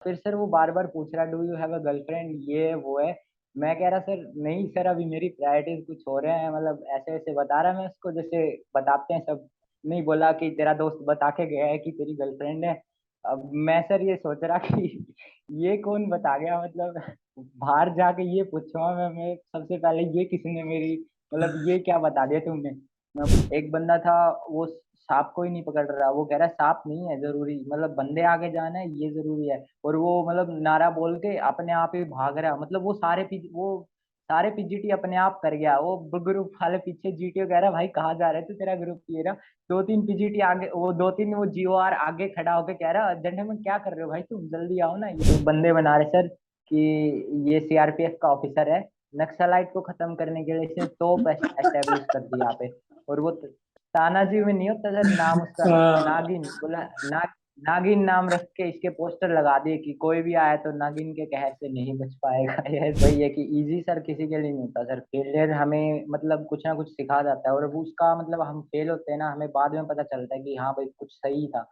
फिर सर वो बार-बार पूछ रहा do you have a girlfriend ये है, वो है। मैं कह रहा सर नहीं सर अभी मेरी प्रायोरिटीज़ कुछ और हैं मतलब ऐसे-ऐसे बता रहा मैं उसको जैसे बताते हैं सब। नहीं बोला कि तेरा दोस्त बता के गया है कि तेरी गर्लफ्रेंड है। अब मैं सर ये सोच रहा कि ये कौन बता गया मतलब बाहर जाके ये पूछूँगा मैं सबसे पहले ये किसने मेरी मतलब ये क्या बता दिया तुमने? एक बंदा था वो साँप को ही नहीं पकड़ रहा, वो कह रहा है साँप नहीं है ज़रूरी मतलब बंदे आगे जाना है ये ज़रूरी है। और वो मतलब नारा बोल के अपने आप ही भाग रहा मतलब वो सारे पीजीटी अपने आप कर गया। वो ग्रुप वाले पीछे जीटीओ कह रहा है भाई कहाँ जा रहे थे तेरा ग्रुप ये रहा। 2-3 पीजीटी आगे वो 2-3 वो जीओआर आगे खड़ा होके कह रहा जेंटलमैन क्या कर रहे हो भाई तुम जल्दी आओ ना। ये बंदे बना रहे सर कि ये सीआरपीएफ का ऑफिसर है। नक्सलाइट को खत्म करने के लिए इसने तोप एस्टेब्लिश कर दी यहाँ पे। और वो तानाजी में नहीं होता सर नाम उसका हाँ। नागिन बोला नागिन नाम रख के इसके पोस्टर लगा दिए कि कोई भी आया तो नागिन के कहर से नहीं बच पाएगा। ये वही है कि इजी सर किसी के लिए नहीं होता सर। फेलियर हमें मतलब कुछ ना कुछ सिखा जाता है और वो उसका मतलब हम फेल होते हैं ना हमें बाद में पता चलता है कि हाँ भाई कुछ सही था।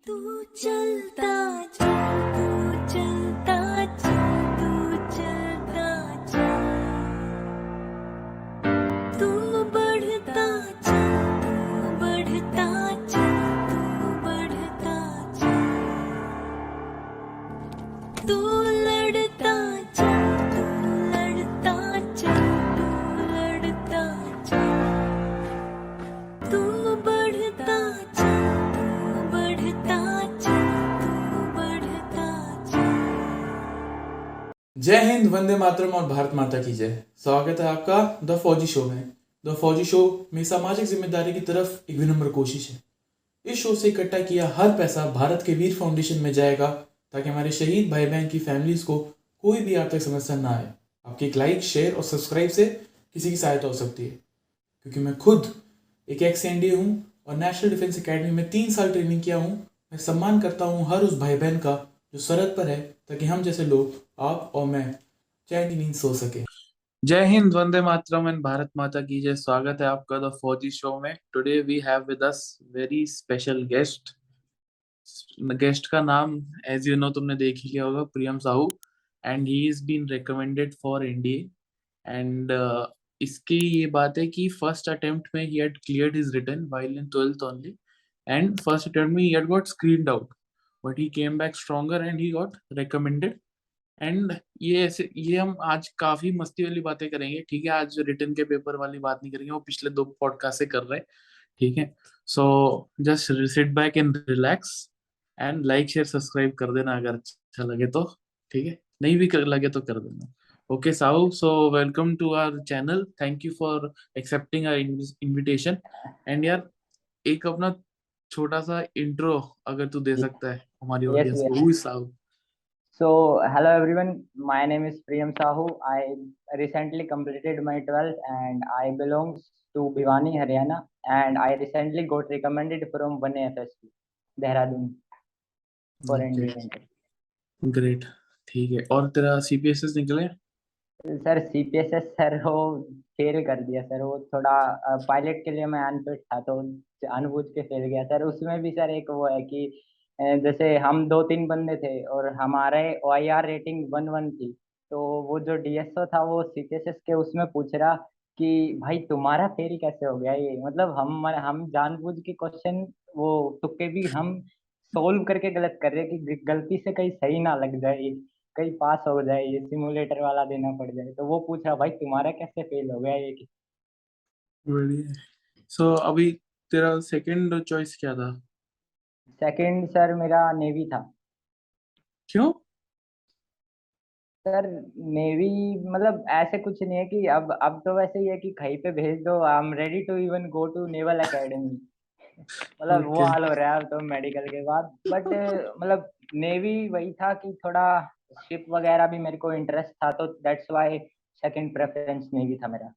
तू चलता जा, तू चलता जा, तू चलता जा, तू बढ़ता जा, तू बढ़ता जा, तू बढ़ता जा, तू लड़ता जा, तू लड़ता जा, तू लड़ता जा, तू बढ़ता जा, तू बढ़ता जा, तू बढ़ता जा। जय हिंद, वंदे मातरम और भारत माता की जय। स्वागत है आपका द फौजी शो में। द फौजी शो में सामाजिक जिम्मेदारी की तरफ एक विनम्र कोशिश है। इस शो से इकट्ठा किया हर पैसा भारत के वीर फाउंडेशन में जाएगा ताकि हमारे शहीद भाई बहन की फैमिलीज को कोई भी आर्थिक समस्या ना आए। आपके एक लाइक, शेयर और सब्सक्राइब से किसी की सहायता हो सकती है। क्योंकि मैं खुद एक एक्स एनडीए हूँ और नेशनल डिफेंस एकेडमी में 3 साल ट्रेनिंग किया हूँ। मैं सम्मान करता हूँ हर उस भाई बहन का जो सरहद पर है, ताकि हम जैसे लोग, आप और मैं, चैन की नींद सो सके। जय हिंद, वंदे मातरम एंड भारत माता की जय। स्वागत है आपका द फौजी शो में। Today we have with us very special guest. Guest का नाम एज यू नो तुमने देख ही लिया होगा, Priyam Sahu. And he is been recommended for NDA. And इसकी ये बात है कि फर्स्ट अटेम्प्ट में ही had cleared his written while in 12th only. And first attempt में ही had got screened out, but he came back stronger and he got recommended. And ये हम आज काफी मस्ती वाली बातें करेंगे, ठीक है। आज रिटर्न के पेपर वाली बात नहीं करेंगे, वो पिछले 2 पॉडकास्ट से कर रहे हैं, ठीक है। So just sit back and relax and like share subscribe कर देना अगर अच्छा लगे तो, ठीक है। नहीं भी कर लगे तो कर देना। Okay Sahu, so welcome to our channel. Thank you for accepting our invitation. And यार, एक अपना छोटा सा इंट्रो अगर तू दे सकता है हमारी यस ऑडियंस को। Yes. Who is Sahu? So, hello everyone. My name is Priyam Sahu. I recently completed my 12th and I belongs to Bhiwani, Haryana. And I recently got recommended from 1AFSP, Dehradun for okay, NDA entry. Great, ठीक है। और तेरा CPSS निकले? Sir CPSS sir वो fail कर दिया sir. वो थोड़ा पायलट के लिए मैं अनफिट था तो जानबूझ के फेल गया सर। उसमें भी सर एक वो है कि जैसे हम 2-3 बंदे थे और हमारे OIR रेटिंग 1-1 थी। तो वो जो डीएसओ था वो सीपीएसएस के उसमें पूछ रहा कि भाई तुम्हारा फेल कैसे हो गया ये मतलब हम जानबूझ के क्वेश्चन वो तुक्के भी हम सोल्व करके गलत कर रहे हैं कि गलती से कहीं सही ना लग जाए ये, कहीं पास हो जाए ये सिमुलेटर वाला देना पड़ जाए। तो वो पूछ रहा भाई तुम्हारा कैसे फेल हो गया ये कि बढ़िया। सो अभी तेरा सेकंड चॉइस क्या था? सेकंड सर मेरा नेवी था। क्यों? सर नेवी मतलब ऐसे कुछ नहीं है कि अब तो वैसे ही है कि कहीं पे भेज दो I am ready to even go to naval academy. मतलब वो ओके। हाल हो रहा है अब तो मेडिकल के बाद। बट मतलब नेवी वही था कि थोड़ा शिप वगैरह भी मेरे को इंटरेस्ट था तो that's why second preference navy था मेरा।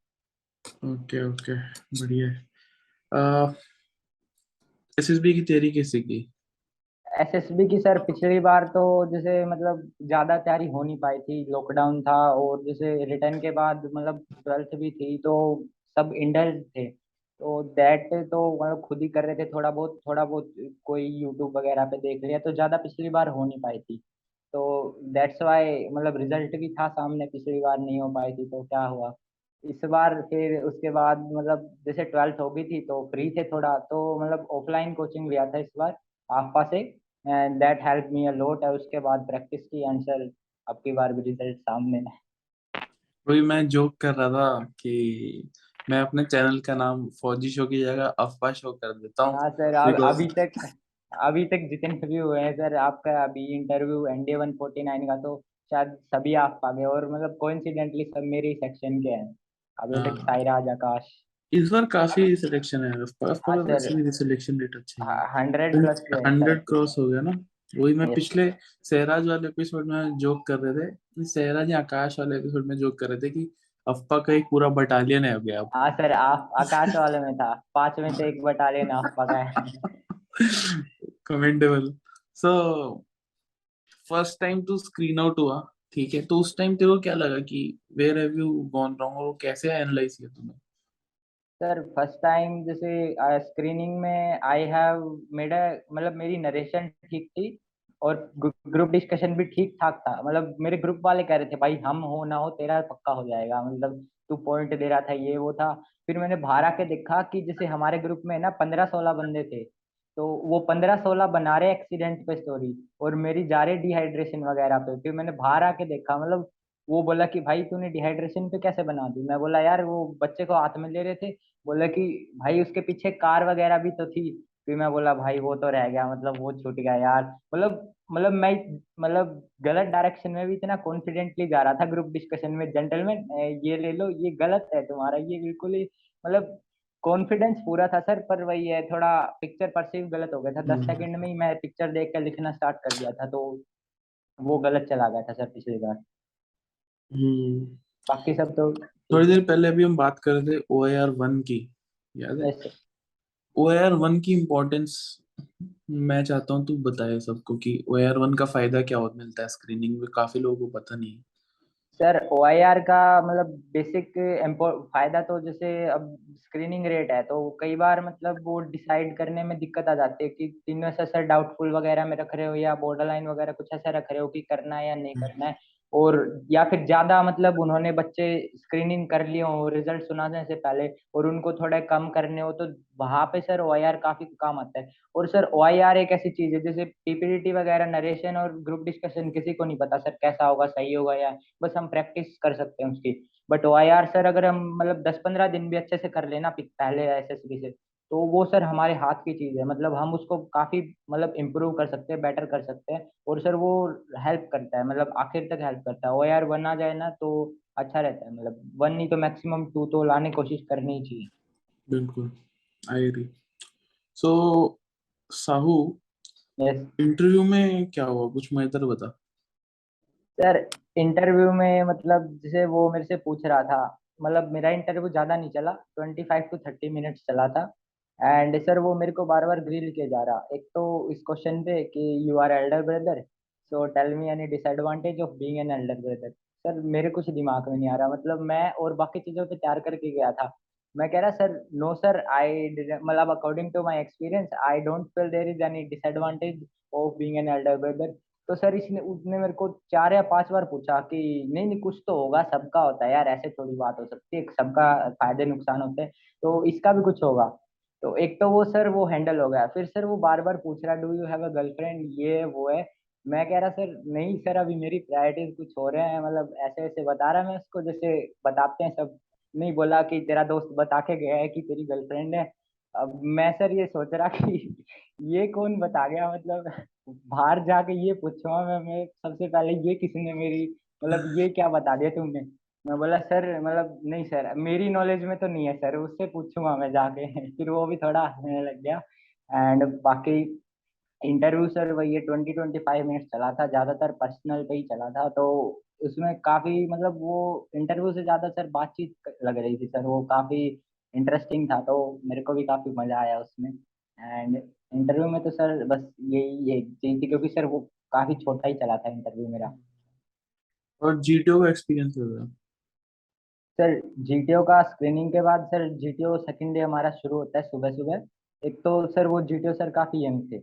ओके ओके, बढ़िया है। एसएसबी की तैयारी कैसे की? एसएसबी की सर पिछली बार तो जैसे मतलब ज्यादा तैयारी हो नहीं पाई थी, लॉकडाउन था और जैसे रिटर्न के बाद मतलब 12th भी थी तो सब इंडल्ज थे। तो दैट तो मतलब खुद ही कर रहे थे थोड़ा बहुत कोई यूट्यूब वगैरह पे देख लिया तो ज्यादा पिछली बार हो नहीं पाई थी। तो दैट्स वाई मतलब रिजल्ट भी था सामने, पिछली बार नहीं हो पाई थी तो क्या हुआ इस बार। फिर उसके बाद मतलब जैसे 12th हो गई थी तो फ्री थे थोड़ा, तो मतलब ऑफलाइन कोचिंग लिया था इस बार आफा से, and that help me a lot. है उसके बाद प्रैक्टिस की आंसर, अब की बार भी रिजल्ट सामने है। वही मैं जोक कर रहा था कि मैं अपने चैनल का नाम फौजी शो की जगह अफवाह शो कर देता हूँ, हाँ सर, अब बिकॉज अभी तक जितने भी हुए हैं सर, आपका अभी इंटरव्यू एनडी 149 का तो शायद सभी आप पा गए, और मतलब कोइंसिडेंटली सब मेरे सेक्शन के हैं अभी तक, साइराज, आकाश। इस बार काफी सिलेक्शन है, अफवाह हाँ का सर, वैसे भी सिलेक्शन रेट अच्छा ही है। 100+ पे है सर। 100 क्रॉस हो गया ना। वही मैं यस। पिछले सहराज वाले एपिसोड में जोक कर रहे थे, सहराज या आकाश वाले एपिसोड में जोक कर रहे थे कि अफ्पा का एक पूरा बटालियन है हो गया अब। हाँ सर, आप आकाश वाले में था, 5 में से एक बटालियन आप पका है। कमेंडेबल। सो फर्स्ट टाइम तू स्क्रीन आउट हुआ, ठीक है, तो उस टाइम तेरे को क्या लगा कि where have you gone wrong, और वो कैसे एनालाइज किया तूने? सर फर्स्ट टाइम जैसे स्क्रीनिंग में आई हैव मेड मतलब मेरी नरेशन ठीक थी, और ग्रुप डिस्कशन भी ठीक ठाक था। मतलब मेरे ग्रुप वाले कह रहे थे भाई हम हो ना हो तेरा पक्का हो जाएगा, मतलब तू पॉइंट दे रहा था ये वो था। फिर मैंने बाहर आके देखा कि जैसे हमारे ग्रुप में ना 15-16 बंदे थे, तो वो 15-16 बना रहे एक्सीडेंट पे स्टोरी, और मेरी जा रही डिहाइड्रेशन वगैरह पे। फिर मैंने बाहर आके देखा, मतलब वो बोला कि भाई तूने डिहाइड्रेशन पे कैसे बना दी। मैं बोला यार वो बच्चे को हाथ में ले रहे थे, बोला कि भाई उसके पीछे कार वगैरह भी तो थी। फिर मैं बोला भाई वो तो रह गया, मतलब वो छूट गया यार। मतलब मैं मतलब गलत डायरेक्शन में भी इतना कॉन्फिडेंटली जा रहा था ग्रुप डिस्कशन में, जेंटलमैन ये ले लो, ये गलत है तुम्हारा, ये बिल्कुल ही मतलब कॉन्फिडेंस पूरा था सर। पर वही है, थोड़ा पिक्चर परसीव गलत हो गया था, 10 सेकंड में ही मैं पिक्चर देख कर लिखना स्टार्ट कर दिया था, तो वो गलत चला गया था सर पिछली बार। हम्म। बाकी सब तो थोड़ी ठीक है। देर पहले अभी हम बात कर रहे थे OAR 1 की, याद है? यस। OAR 1 की इम्पोर्टेंस मैं चाहता हूँ तू बताए सबको कि OAR 1 का फायदा क्या होता मिलता है स्क्रीनिंग में, काफी लोगों को पता नहीं है। सर OIR का मतलब बेसिक फायदा तो जैसे अब स्क्रीनिंग रेट है, तो कई बार मतलब वो डिसाइड करने में दिक्कत आ जाती है कि तीनों से सर डाउटफुल वगैरह में रख रहे हो, या बॉर्डर लाइन वगैरह कुछ ऐसा रख रहे हो कि करना है या नहीं करना है। और या फिर ज्यादा मतलब उन्होंने बच्चे स्क्रीनिंग कर लिए हो रिजल्ट सुनाने से पहले, और उनको थोड़ा कम करने हो, तो वहां पे सर OIR काफी काम आता है। और सर OIR एक ऐसी चीज है, जैसे पीपीटी वगैरह नरेशन और ग्रुप डिस्कशन किसी को नहीं पता सर कैसा होगा, सही होगा या, बस हम प्रैक्टिस कर सकते हैं उसकी। बट OIR सर अगर हम मतलब 10-15 दिन भी अच्छे से कर लेना पहले एसएसबी से, तो वो सर हमारे हाथ की चीज है, मतलब हम उसको काफी मतलब इम्प्रूव कर सकते हैं, बेटर कर सकते हैं। और सर वो हेल्प करता है, मतलब आखिर तक हेल्प करता है। OIR 1 आ जाए ना तो अच्छा रहता है, मतलब 1 नहीं तो मैक्सिमम 2 तो लाने की कोशिश करनी ही चाहिए। बिल्कुल, I agree. So Sahu, yes. Interview में क्या हुआ, कुछ मजेदार बता। सर इंटरव्यू में मतलब जैसे वो मेरे से पूछ रहा था, मतलब मेरा इंटरव्यू ज़्यादा नहीं चला, 25 to 30 मिनट्स चला था। एंड सर वो मेरे को बार बार ग्रिल किए जा रहा, एक तो इस क्वेश्चन पे कि you are elder brother, so tell me any disadvantage of being an elder brother. Sir मेरे कुछ दिमाग में नहीं आ रहा, मतलब मैं और बाकी चीज़ों पे तैयार करके गया था। मैं कह रहा सर नो सर, आई मतलब according to my experience I don't feel there is any disadvantage of being an elder brother. तो सर इसने उसने मेरे को 4 या 5 बार पूछा कि नहीं नहीं कुछ तो होगा, सबका होता है यार, ऐसे थोड़ी बात हो सकती है, सबका फायदे नुकसान होते हैं, तो इसका भी कुछ होगा। तो एक तो वो सर वो हैंडल हो गया। फिर सर वो बार बार पूछ रहा do you have a girlfriend, ये वो है। मैं कह रहा सर नहीं सर, अभी मेरी प्रायोरिटीज कुछ हो रहे हैं, मतलब ऐसे ऐसे बता रहा मैं उसको जैसे बताते हैं सब। नहीं बोला कि तेरा दोस्त बता के गया है कि तेरी गर्लफ्रेंड है। अब मैं सर ये सोच रहा कि ये कौन बता गया, मतलब बाहर जाके ये पूछूंगा मैं सबसे पहले ये किसने मेरी मतलब ये क्या बता दिया तुमने। मैं बोला सर मतलब नहीं सर मेरी नॉलेज में तो नहीं है सर, उससे पूछूंगा मैं जाके। फिर वो भी थोड़ा हंसने लग गया। एंड बाकी इंटरव्यू सर वही है 20-25 मिनट चला था, ज्यादातर पर्सनल पे ही चला था, तो उसमें काफी मतलब वो इंटरव्यू से ज्यादा सर बातचीत लग रही थी सर, वो काफी इंटरेस्टिंग था, तो मेरे को भी काफी मजा आया उसमें। एंड इंटरव्यू में तो सर बस यही चीज थी, क्योंकि सर वो काफी छोटा ही चला था इंटरव्यू मेरा। और GTO का एक्सपीरियंस है? सर जीटीओ का स्क्रीनिंग के बाद सर जीटीओ सेकंड डे हमारा शुरू होता है सुबह सुबह। एक तो सर वो जीटीओ सर काफी यंग थे,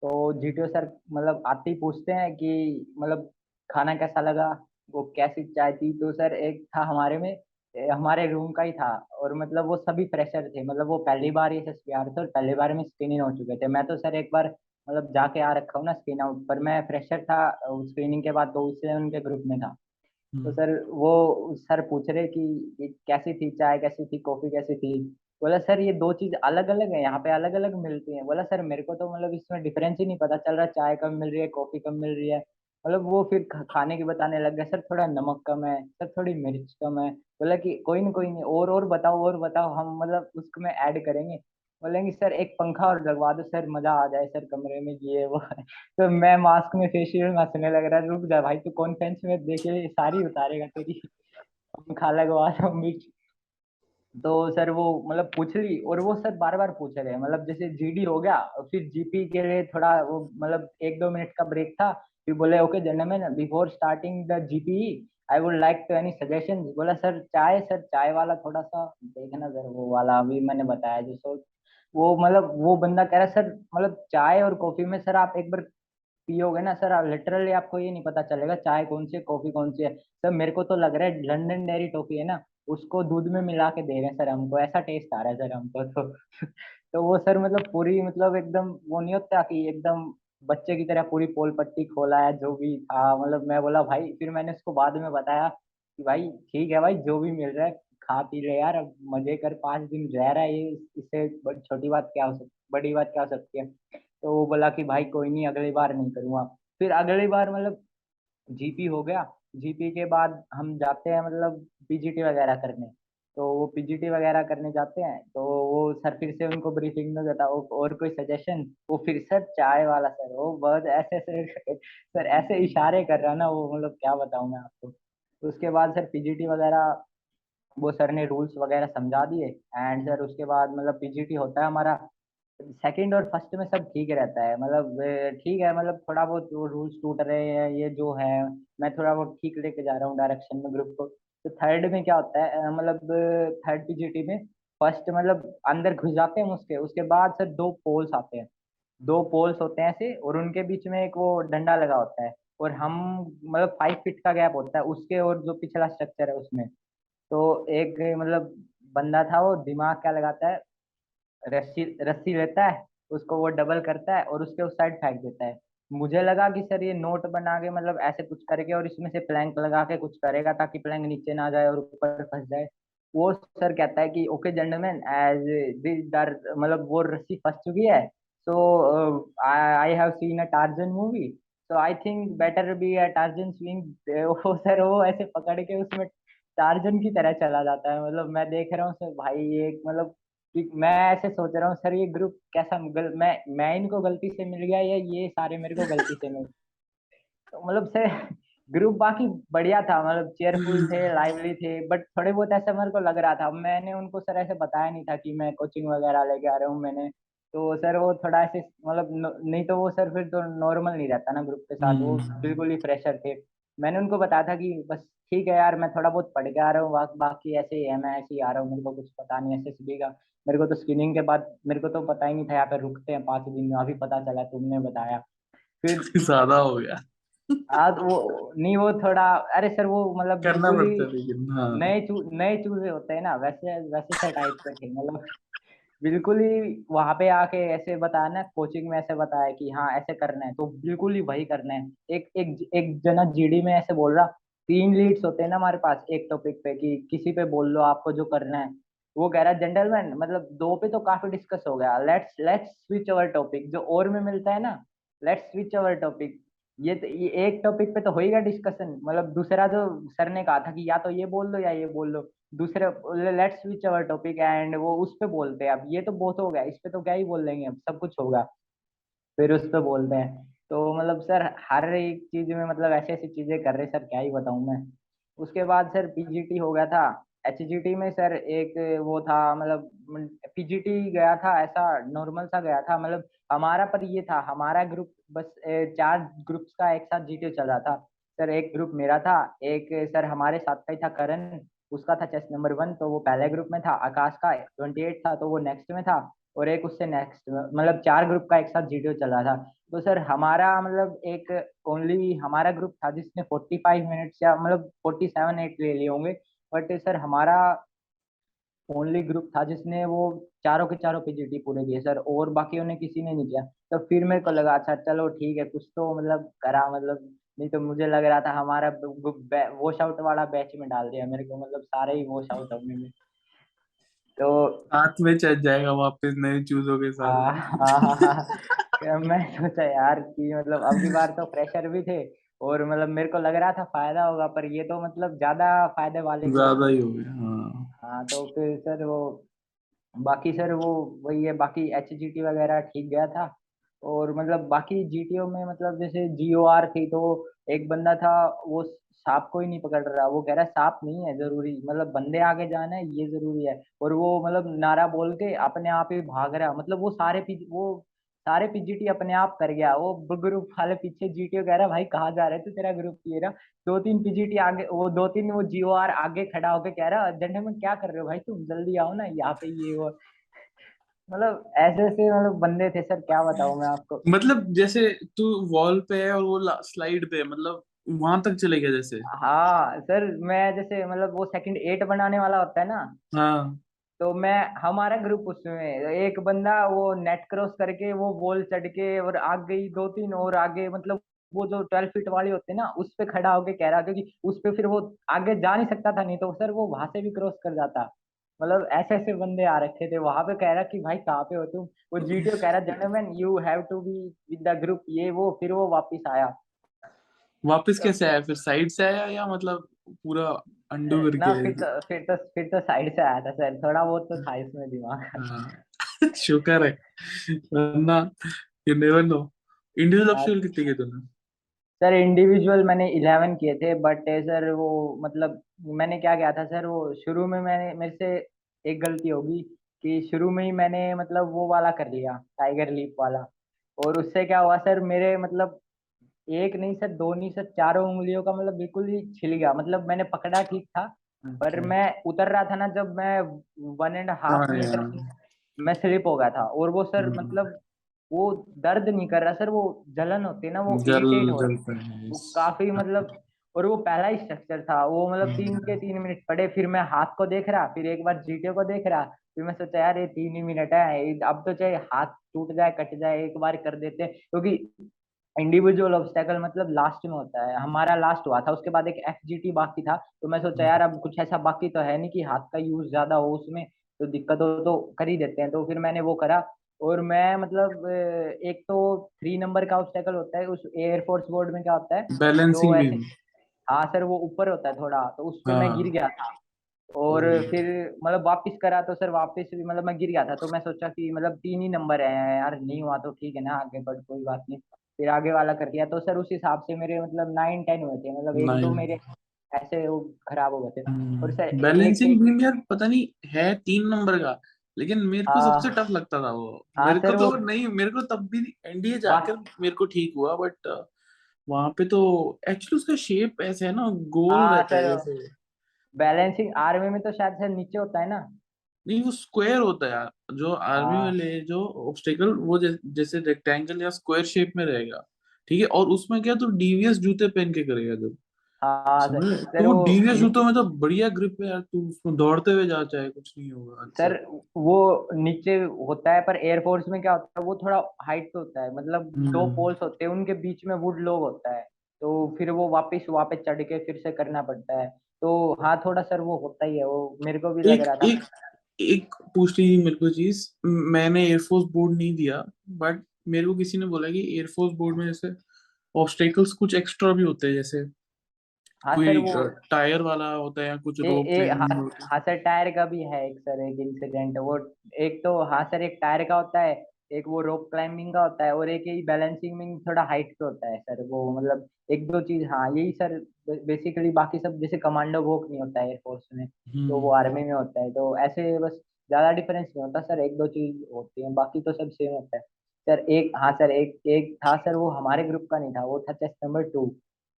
तो जीटीओ सर मतलब आते ही पूछते हैं कि मतलब खाना कैसा लगा, वो कैसी चाय थी। तो सर एक था हमारे में, हमारे रूम का ही था, और मतलब वो सभी फ्रेशर थे, मतलब वो पहली बार ही एसएसपीआर थे और पहली बार में स्क्रीनिंग हो चुके थे। मैं तो सर एक बार मतलब जाके आ रखा हूँ ना स्क्रीन आउट पर, मैं फ्रेशर था स्क्रीनिंग के बाद, तो उससे उनके ग्रुप में था। तो हम्म। सर वो सर पूछ रहे कि ये कैसी थी चाय, कैसी थी कॉफी, कैसी थी। बोला सर ये दो चीज अलग अलग है, यहाँ पे अलग अलग मिलती हैं। बोला सर मेरे को तो मतलब इसमें डिफरेंस ही नहीं पता चल रहा, चाय कम मिल रही है कॉफी कम मिल रही है। मतलब वो फिर खाने की बताने लग गया, सर थोड़ा नमक कम है, सर थोड़ी मिर्च कम है। बोला कि कोई नहीं और बताओ और बताओ, हम मतलब उसमें ऐड करेंगे। बोलेंगे सर एक पंखा और लगवा दो सर, मजा आ जाए सर कमरे में, ये वो तो मैं मास्क में फेशियल में हंसने लग रहा, रुक जा भाई तू कॉन्फ्रेंस में देखे सारी उतारेगा तेरी। पंखा लगवा दो मिर्च। तो सर वो मतलब पूछ ली, और वो सर बार बार पूछ रहे हैं, मतलब जैसे जीडी हो गया और फिर जीपी के लिए थोड़ा वो मतलब 1-2 मिनट का ब्रेक था। फिर बोले okay gentleman before starting the GP I would like to any suggestion. बोला सर चाय वाला थोड़ा सा देखना सर, वो वाला अभी मैंने बताया जो सो वो मतलब वो बंदा कह रहा सर मतलब चाय और कॉफी में सर आप एक बार पियोगे ना सर, आप लिटरली आपको ये नहीं पता चलेगा चाय कौन सी है कॉफी कौन सी है। सर मेरे को तो लग रहा है लंदन डेयरी टॉफी है ना, उसको दूध में मिला के दे रहे हैं सर हमको, ऐसा टेस्ट आ रहा है सर हमको तो। तो वो सर मतलब पूरी मतलब एकदम वो नहीं होता कि एकदम बच्चे की तरह पूरी पोल पट्टी खोला है जो भी था। मतलब मैं बोला भाई, फिर मैंने उसको बाद में बताया कि भाई ठीक है भाई जो भी मिल रहा है खा पी ले यार, अब मजे कर, 5 दिन रह रहा है ये, इससे छोटी बात क्या हो सकती, बड़ी बात क्या हो सकती है। तो वो बोला कि भाई कोई नहीं अगली बार नहीं करूंगा। फिर अगली बार मतलब जीपी हो गया, जीपी के बाद हम जाते हैं मतलब पीजीटी वगैरह करने। तो वो पीजीटी वगैरह करने जाते हैं, तो वो सर फिर से उनको ब्रीफिंग में देता और कोई सजेशन, वो फिर सर चाय वाला सर वो बहुत ऐसे ऐसे सर ऐसे इशारे कर रहा है ना वो, मतलब क्या बताऊं मैं आपको। तो उसके बाद सर पीजीटी वगैरह वो सर ने रूल्स वगैरह समझा दिए। एंड सर उसके बाद मतलब पीजीटी होता है हमारा, सेकंड और फर्स्ट में सब ठीक रहता है, मतलब ठीक है, मतलब थोड़ा बहुत वो रूल्स टूट रहे हैं ये जो है, मैं थोड़ा बहुत ठीक लेके जा रहा हूँ डायरेक्शन में ग्रुप को। तो थर्ड में क्या होता है मतलब थर्ड पीजीटी में फर्स्ट मतलब अंदर घुस जाते हैं उसके उसके बाद सर दो पोल्स आते हैं, दो पोल्स होते हैं ऐसे, और उनके बीच में एक वो डंडा लगा होता है, और हम मतलब 5 फीट का गैप होता है उसके और जो पिछला स्ट्रक्चर है उसमें। तो एक मतलब बंदा था वो दिमाग क्या लगाता है, रस्सी रस्सी लेता है, उसको वो डबल करता है और उसके उस साइड फेंक देता है। मुझे लगा कि सर ये नोट बना के मतलब ऐसे कुछ करके और इसमें से प्लैंक लगा के कुछ करेगा ताकि प्लैंक नीचे ना जाए और ऊपर फंस जाए। वो सर कहता है कि ओके जेंटलमैन एज दिस दर मतलब वो रस्सी फंस चुकी है, so I have seen a Tarzan movie, so I think better be a Tarzan swing. वो सर वो ऐसे पकड़ के उसमें टार्जन की तरह चला जाता है। मतलब मैं देख रहा हूँ सर भाई ये मतलब कि मैं ऐसे सोच रहा हूँ सर ये ग्रुप कैसा मैं इनको गलती से मिल गया या ये सारे मेरे को गलती से मिल। तो मतलब सर ग्रुप बाकी बढ़िया था, मतलब चेयरफुल थे लाइवली थे, बट थोड़े बहुत ऐसा मेरे को लग रहा था, मैंने उनको सर ऐसे बताया नहीं था कि मैं कोचिंग वगैरह लेके आ रहा हूँ मैंने। तो सर वो थोड़ा ऐसे मतलब नहीं तो वो सर फिर तो नॉर्मल नहीं रहता ना ग्रुप के साथ, वो हम्म। बिल्कुल ही फ्रेशर थे। मैंने उनको बताया था कि बस ठीक है यार मैं थोड़ा बहुत पढ़ के आ रहा हूँ, बाकी ऐसे ही है, मैं ऐसे ही आ रहा हूँ, मेरे को कुछ पता नहीं एसएसबी का। मेरे को तो स्क्रीनिंग के बाद मेरे को तो पता ही नहीं था यहाँ पे रुकते हैं 5 दिन, अभी पता चला तुमने बताया। फिर ज्यादा हो गया। आज वो नहीं वो थोड़ा, अरे सर वो मतलब करना बिल्कुल ही पड़ता है लेकिन, हाँ। नए चूजे होते हैं ना, वैसे वैसे से टाइप के थे मतलब। बिल्कुल ही वहां पे आके ऐसे बताया ना, कोचिंग में ऐसे बताया कि हाँ ऐसे करना है तो बिल्कुल ही वही करना है। एक एक एक जना जीडी में ऐसे बोल रहा, 3 लीड्स होते हैं ना हमारे पास एक टॉपिक पे कि किसी पे बोल लो आपको जो करना है। वो कह रहा है जेंटलमैन मतलब दो पे तो काफी डिस्कस हो गया, let's let's switch our topic, जो और में मिलता है ना, लेट्स स्विच अवर टॉपिक। ये एक टॉपिक पे तो होएगा डिस्कशन, मतलब दूसरा जो सर ने कहा था कि या तो ये बोल दो या ये बोल दो, दूसरे let's switch our topic and वो उस पे बोलते हैं। अब ये तो बहुत हो गया, इस पे तो क्या ही बोल देंगे, अब सब कुछ होगा, फिर उस पे बोलते हैं। तो मतलब सर हर एक चीज में मतलब ऐसी ऐसी चीजें कर रहे सर, क्या ही बताऊं मैं। उसके बाद सर पीजीटी हो गया था। एचजीटी में सर एक वो था मतलब पीजीटी गया था ऐसा नॉर्मल सा गया था मतलब हमारा, पर ये था हमारा ग्रुप बस 4 ग्रुप्स का एक साथ जीटी चल रहा था। सर एक ग्रुप मेरा था, एक सर हमारे साथ का ही था करण, उसका था चेस्ट नंबर 1 तो वो पहले ग्रुप में था, आकाश का 28 था तो वो नेक्स्ट में था। और एक उससे नेक्स्ट, मतलब 4 ग्रुप का एक साथ जीटीओ चल रहा था। तो सर हमारा मतलब एक ओनली हमारा ग्रुप था जिसने 45 मिनट्स या मतलब 47 8 ले लिए होंगे। बट सर हमारा ओनली ग्रुप था जिसने वो चारों के चारों पीजीटी पूरे किए सर, और बाकियों ने किसी ने नहीं किया। तो फिर मेरे को लगा अच्छा चलो ठीक है, कुछ तो मतलब करा मतलब, नहीं तो मुझे लग रहा था हमारा वॉश आउट वाला बैच में डाल दिया मेरे को, मतलब सारे ही वॉश आउट होने में। तो हाथ में चल जाएगा वापस नए चूजों के साथ हाँ भाई। हाँ हाँ हाँ। मैं सोचा यार कि मतलब अब की बार तो फ्रेशर भी थे, और मतलब मेरे को लग रहा था फायदा होगा, पर ये तो मतलब ज्यादा फायदे वाले ग्रुप ज्यादा थे। ही हो गया हाँ। हाँ तो फिर सर वो बाकी सर वो वही है, बाकी एचजीटी वगैरह ठीक गया था। और मतलब बाकी जीटीओ में मतलब जैसे जीओआर थी, तो एक बंदा था वो सांप को ही नहीं पकड़ रहा, वो कह रहा है सांप नहीं है जरूरी, मतलब बंदे आगे जाना है ये जरूरी है। और वो मतलब नारा बोल के अपने आप ही भाग रहा, मतलब वो सारे पीजीटी अपने आप कर गया। वो ग्रुप वाले पीछे जीटीओ कह रहा है भाई कहाँ जा रहे थे, तेरा ग्रुप ये रहा। 2 3 पीजीटी आगे, वो 2 3 वो जीओआर आगे खड़ा होके कह रहा जेंटलमैन क्या कर रहे हो भाई, तुम जल्दी आओ ना यहाँ पे ये वो। मतलब ऐसे ऐसे मतलब बंदे थे सर, क्या बताऊं मैं आपको। मतलब जैसे तू वॉल पे है और वो स्लाइड पे है, मतलब वहां तक चले गया जैसे। हाँ सर मैं जैसे मतलब वो सेकंड 8 बनाने वाला होता है ना, हाँ तो मैं हमारा ग्रुप उसमें एक बंदा वो नेट क्रॉस करके वो वॉल चढ़ के और आग गई 2 3 और आगे, मतलब वो जो 12 फीट वाली होती है ना उस पे खड़ा होके कह रहा, क्योंकि उस पे फिर वो आगे जा नहीं सकता था, नहीं तो सर वो वहां से भी क्रॉस कर जाता। मतलब ऐसे ऐसे बंदे आ रखे थे वहां पे, कह रहा कि भाई कहाँ पे हो तुम। वो जीटीओ कह रहा gentleman you have to be with the group ये वो, फिर वो वापिस आया। वापस कैसे आया फिर, साइड से आया या मतलब पूरा अंडू ना करके फिर आया? तो साइड से आया था सर, थोड़ा बहुत तो था इसमें दिमाग। हाँ शुक्र है, वरना you never know. Individual option कितने किए तूने? सर इंडिविजुअल मैंने 11 किए थे, बट सर वो मतलब मैंने क्या किया था सर, वो शुरू में मैंने मेरे से एक गलती होगी कि शुरू में ही मैंने मतलब वो वाला कर लिया टाइगर लीप वाला। और उससे क्या हुआ सर, मेरे मतलब एक नहीं सर, दो नहीं सर, चारों उंगलियों का मतलब बिल्कुल ही छिल गया। मतलब मैंने पकड़ा ठीक था, पर अच्छा। मैं उतर रहा था ना जब मैं वन एंड हाँ हाफ मीटर यार। मैं स्लिप हो गया था। और वो सर हम्म, मतलब वो दर्द नहीं कर रहा सर, वो जलन होती है ना, वो जल इरिटेट हो रहा, जलता है वो yes। काफी मतलब। और वो पहला ही स्ट्रक्चर था वो, मतलब 3 के 3 मिनट पड़े, फिर मैं हाथ को देख रहा, फिर एक बार जीटीओ को देख रहा, फिर मैं सोचा यार ये 3 ही मिनट है, अब तो चाहे हाथ टूट जाए कट जाए एक बार कर देते हैं, क्योंकि इंडिविजुअल ऑब्स्टेकल मतलब लास्ट में होता है, हमारा लास्ट हुआ था, उसके बाद एक एफजीटी बाकी था। तो मैं सोचा यार अब कुछ ऐसा बाकी तो है नहीं कि हाथ का यूज ज्यादा हो उसमें, तो दिक्कत हो तो कर ही देते हैं। तो फिर मैंने वो करा। और मैं मतलब एक तो 3 नंबर का ऑब्स्टेकल होता है उस एयरफोर्स बोर्ड में, क्या होता है जो बैलेंसिंग ऐसे, बीम। हाँ सर वो ऊपर होता है थोड़ा, तो उस पे मैं गिर हाँ। गया था। और फिर मतलब वापस करा तो सर वापस भी मतलब मैं गिर गया था, तो मैं सोचा कि मतलब 3 ही नंबर है यार, नहीं हुआ तो ठीक है ना आगे, बट कोई बात नहीं। फिर आगे वाला कर दिया, तो सर उस हिसाब से मेरे मतलब 9 10 हुए थे, मतलब एक दो नाइन। मेरे ऐसे वो खराब हो गए थे। और सर एक बैलेंसिंग एक बीम यार पता नहीं है 3 नंबर का, लेकिन मेरे को सबसे हाँ टफ लगता था वो। हाँ मेरे को सर वो तो नहीं, मेरे को तब भी एनडीए जाकर बात मेरे को ठीक हुआ, बट वहां पे तो एक्चुअली उसका शेप ऐसे है ना, गोल हाँ रहता है सर जैसे। बैलेंसिंग आर्मी में तो शायद सर नीचे होता है ना। नहीं वो स्क्वायर होता है यार, जो आर्मी हाँ वाले जो ऑब्स्टेकल वो जैसे रेक्टेंगल या स्क्वायर शेप में रहेगा। ठीक है, और उसमें क्या तू डीवीएस जूते पहन के करेगा जब, हाँ सर समझ तो सर वो वो डीवीएस जूतों में तो बढ़िया ग्रिप है यार, तू उसमें दौड़ते हुए जा चाहे कुछ नहीं होगा सर अच्छा। वो नीचे होता है, पर एयरफोर्स में क्या होता है वो थोड़ा हाइट पे होता है, मतलब दो हम्म। पोल्स होते हैं उनके बीच में वुड लोग होता है, तो फिर वो वापस वहां पे चढ़ के फिर से करना पड़ता है। तो हाँ थोड़ा सर वो होता ही है, वो मेरे को भी लग एक रहा था। एक एक पूछनी थी मेरे को चीज, मैंने एयरफोर्स बोर्ड नहीं दिया, बट मेरे को किसी ने बोला कि एयरफोर्स बोर्ड में जैसे ऑब्स्टेकल्स कुछ एक्स्ट्रा भी होते हैं, जैसे हाँ सर कोई वो टायर वाला होता है या कुछ ए, रोप ए, हाँ क्लाइंबिंग होता है। हाँ सर टायर का भी है एक सर, एक इंसिडेंट वो, एक तो हाँ सर एक टायर का होता है, एक वो रोप क्लाइंबिंग का होता है, और एक यही बैलेंसिंग में थोड़ा हाइट पे होता है सर वो, मतलब एक दो चीज हाँ यही सर। बेसिकली बाकी सब जैसे कमांडो वोक नहीं होता है एयरफोर्स में, तो वो हम्म। आर्मी में होता है, तो ऐसे बस ज्यादा डिफरेंस नहीं होता सर, एक दो चीज होती है, बाकी तो सब सेम होता है। सर एक हाँ सर एक एक था सर, वो हमारे ग्रुप का नहीं था, वो था चेस्ट नंबर 2।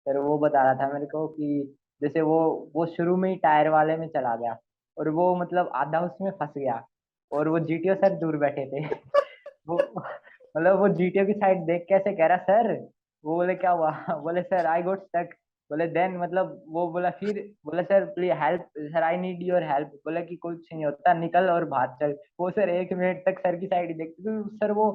सर वो बता रहा था मेरे को कि जैसे वो शुरू में ही टायर वाले में चला गया, और वो मतलब आधा उसमें फंस गया। और वो जीटीओ सर दूर बैठे थे। वो मतलब वो जीटीओ की साइड देख के ऐसे कह रहा सर, वो बोले क्या हुआ? बोले सर आई गॉट स्टक। बोले देन मतलब वो बोला फिर, बोले sir please help sir, I need your help. बोला कि कुछ नहीं होता, निकल और बाहर चल। वो सर 1 मिनट तक सर की साइड ही देखते थे सर। वो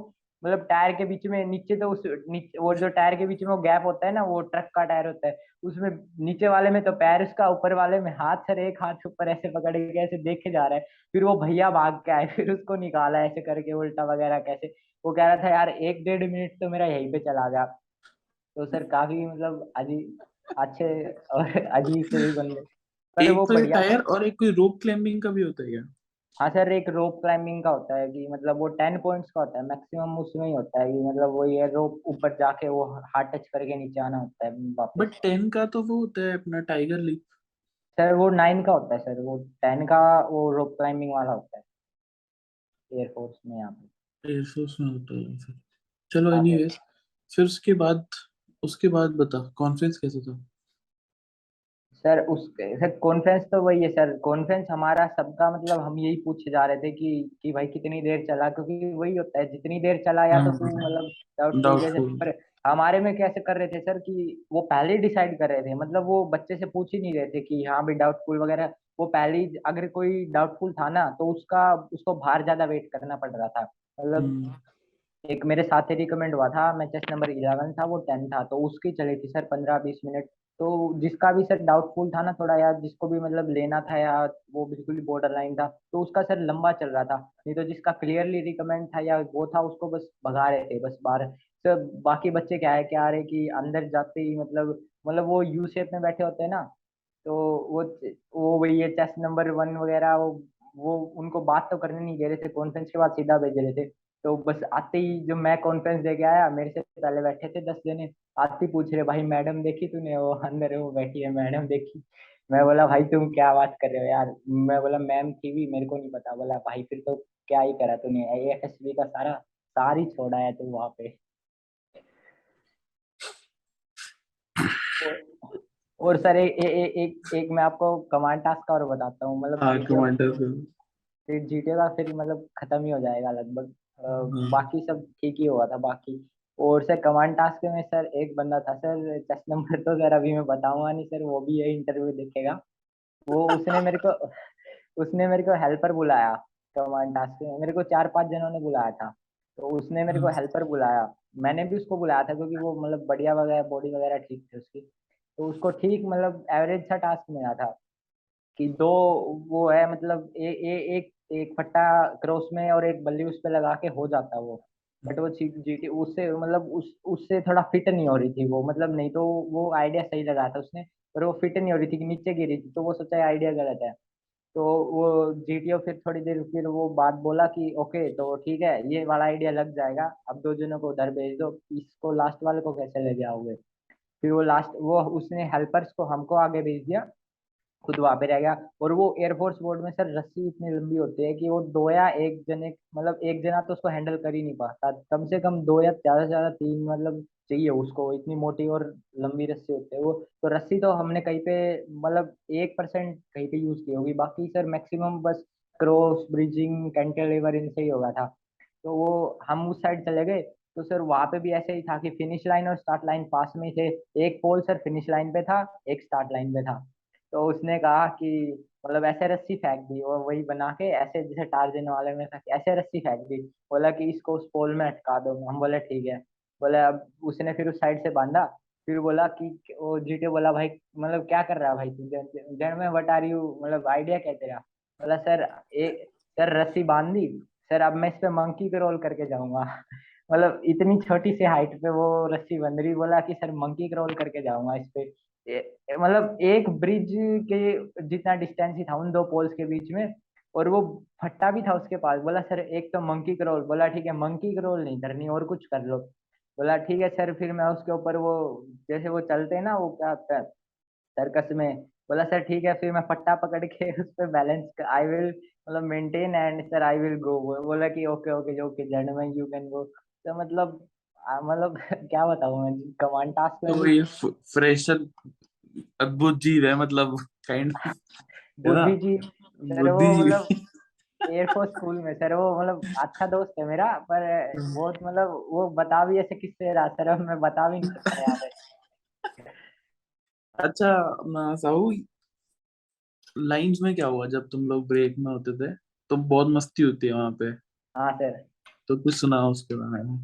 मतलब टायर के बीच में नीचे तो उस नीचे वो जो टायर के बीच में वो गैप होता है ना, वो ट्रक का टायर होता है, उसमें नीचे वाले में तो पैर उसका, ऊपर वाले में हाथ। सर एक हाथ ऊपर ऐसे पकड़ के ऐसे देखे जा रहा है। फिर वो भैया भाग के आए, फिर उसको निकाला ऐसे करके उल्टा वगैरह कैसे। वो कह रहा था यार 1 डेढ़ मिनट तो मेरा यहीं पे चला गया। तो सर काफी मतलब अजीब, अच्छे और अजीब से भी बंदे, पर एक वो तो ये बढ़िया टायर था। और एक कोई रोप क्लाइंबिंग का भी होता है क्या? हाँ सर, एक रोप क्लाइंबिंग का होता है कि मतलब वो 10 पॉइंट्स का होता है मैक्सिमम, उसमें ही होता है कि मतलब वो ये रोप ऊपर जाके वो हाथ टच करके नीचे आना होता है बट वापस। 10 का तो वो होता है अपना टाइगर लीप। सर वो 9 का होता है सर, वो 10 का वो रोप क्लाइंबिंग वाला होता है एयरफोर्स में यहाँ पे। एयरफोर्स में होता है फिर। चलो हाँ सर। एनीवेज, फिर उसके बाद बता कॉन्फ्रेंस कैसा था? सर उसके सर कॉन्फ्रेंस तो वही है सर, कॉन्फ्रेंस हमारा सबका मतलब हम यही पूछे जा रहे थे कि भाई कितनी देर चला, क्योंकि वही होता है जितनी देर चला या तो तू मतलब डाउटफुल जैसे। डाउटफुल। पर हमारे में कैसे कर रहे थे सर कि वो पहले ही डिसाइड कर रहे थे, मतलब वो बच्चे से पूछ ही नहीं रहे थे कि हाँ भी डाउटफुल वगैरह। वो पहले ही अगर कोई डाउटफुल था ना तो उसका उसको बाहर ज्यादा वेट करना पड़ रहा था। मतलब हम्म। एक मेरे साथ ही रिकमेंड हुआ था, मैं चेस्ट नंबर 11 था, वो 10 था, तो उसकी चली थी सर 15-20 मिनट। तो जिसका भी सर डाउटफुल था ना थोड़ा, या जिसको भी मतलब लेना था, या वो बिल्कुल ही बॉर्डर लाइन था, तो उसका सर लंबा चल रहा था। नहीं तो जिसका क्लियरली रिकमेंड था या वो था, उसको बस भगा रहे थे बस बाहर। सर बाकी बच्चे क्या आ रहे कि अंदर जाते ही मतलब वो यू शेप में बैठे होते हैं ना, तो वो वो वही है चेस्ट नंबर 1 वगैरह, वो उनको बात तो करने नहीं दे रहे थे, कॉन्फ्रेंस के बाद सीधा भेज रहे थे। तो बस आते ही जो मैं कॉन्फ्रेंस दे के आया, मेरे से पहले बैठे थे 10 जने, आते ही पूछ रहे भाई मैडम देखी तूने, वो अंदर है वो बैठी है मैडम देखी। मैं बोला भाई तुम क्या बात कर रहे हो यार? मैं बोला मैम थी भी, मेरे को नहीं पता। बोला भाई फिर तो क्या ही करा तूने, एएफएसबी का सारा सार ही छोड़ा है तू वहां पे। और, और सर एक मैं आपको कमांड टास्क का और बताता हूँ, मतलब हाँ जीटीओ कमांडर का। फिर जीटीए का फिर मतलब खत्म ही हो जाएगा लगभग। हाँ। बाकी सब ठीक ही हुआ था बाकी। और सर कमांड टास्क में सर एक बंदा था सर, चेस्ट नंबर तो सर अभी मैं बताऊंगा नहीं सर, वो भी ये इंटरव्यू देखेगा। वो उसने मेरे को हेल्पर बुलाया। कमांड टास्क में मेरे को 4-5 जनों ने बुलाया था, तो उसने मेरे को हाँ। हेल्पर बुलाया। मैंने भी उसको बुलाया था क्योंकि वो मतलब बढ़िया वगैरह बॉडी वगैरह ठीक थी उसकी। तो उसको ठीक मतलब एवरेज सा टास्क मिला था कि दो वो है मतलब एक एक फट्टा क्रॉस में और एक बल्ली उस पे लगा के हो जाता वो। बट वो जीटी उससे मतलब उससे थोड़ा फिट नहीं हो रही थी वो, मतलब नहीं तो वो आइडिया सही लगाया था उसने, पर वो फिट नहीं हो रही थी कि नीचे गिरी थी, तो वो सोचा आइडिया गलत है। तो वो जीटीओ फिर थोड़ी देर फिर वो बात बोला कि ओके तो ठीक है ये वाला आइडिया लग जाएगा, अब 2 जनों को उधर भेज दो, इसको लास्ट वाले को कैसे ले जाओगे? फिर वो लास्ट वो उसने हेल्पर्स को हमको आगे भेज दिया, खुद वहां पे रह गया। और वो एयरफोर्स बोर्ड में सर रस्सी इतनी लंबी होती है कि वो दो या एक जने मतलब एक जना तो उसको हैंडल कर ही नहीं पाता, कम से कम दो या ज्यादा से ज्यादा तीन मतलब चाहिए उसको, इतनी मोटी और लंबी रस्सी होती है वो। तो रस्सी तो हमने कहीं पे मतलब 1% कहीं पे यूज की होगी, बाकी सर मैक्सिमम बस क्रॉस ब्रिजिंग कैंटिलीवर इनसे ही होगा था। तो वो हम उस साइड चले गए। तो सर वहां पे भी ऐसे ही था कि फिनिश लाइन और स्टार्ट लाइन पास में ही थे। एक पोल सर फिनिश लाइन पे था, एक स्टार्ट लाइन पे था। तो उसने कहा कि मतलब ऐसे रस्सी फेंक दी, और वही बना के ऐसे जैसे टार्जन वाले में था, ऐसे रस्सी फेंक दी। बोला कि इसको उस पोल में अटका दो, हम बोले ठीक है। बोला अब उसने फिर उस साइड से बांधा। फिर बोला कि वो जीटे बोला भाई मतलब क्या कर रहा है भाई तू, जन में बता रही हूँ, मतलब आइडिया क्या है तेरा? बोला सर एक सर रस्सी बांध दी सर, अब मैं इस पे मंकी पे रोल करके जाऊंगा। मतलब इतनी छोटी सी हाइट पे वो रस्सी बंध रही, बोला कि सर मंकी क्रॉल करके जाऊंगा इस पे। मतलब एक ब्रिज के जितना डिस्टेंस ही था उन दो पोल्स के बीच में, और वो फट्टा भी था उसके पास। बोला सर एक तो मंकी क्रॉल, बोला ठीक है मंकी क्रॉल नहीं करनी और कुछ कर लो। बोला ठीक है सर, फिर मैं उसके ऊपर वो जैसे वो चलते हैं ना वो क्या होता है सर्कस में। बोला सर ठीक है, फिर मैं फट्टा पकड़ के उस पर बैलेंस आई विल मतलब maintain and sir I will go. बोला कि okay okay okay gentleman you can go. तो मतलब मतलब क्या बताऊं मैं, कमांड टास्क में तो भी ये फ्रेशर अद्भुत जीव है मतलब, काइंड, है ना? बुद्धिजीवी सर वो मतलब बुद्धिजीवी। एयरफोर्स स्कूल में सर, वो मतलब अच्छा दोस्त है मेरा, पर बहुत मतलब वो बता भी ऐसे किससे रहा सर, अब मैं बता भी नहीं सकता यहाँ पे। अच्छा अपना साहू, लाइंस में क्या हुआ जब तुम लोग ब्रेक में होते थे? तो बहुत मस्ती होती है वहां पे, हाँ सर। तो कुछ सुनाओ उसके बारे में।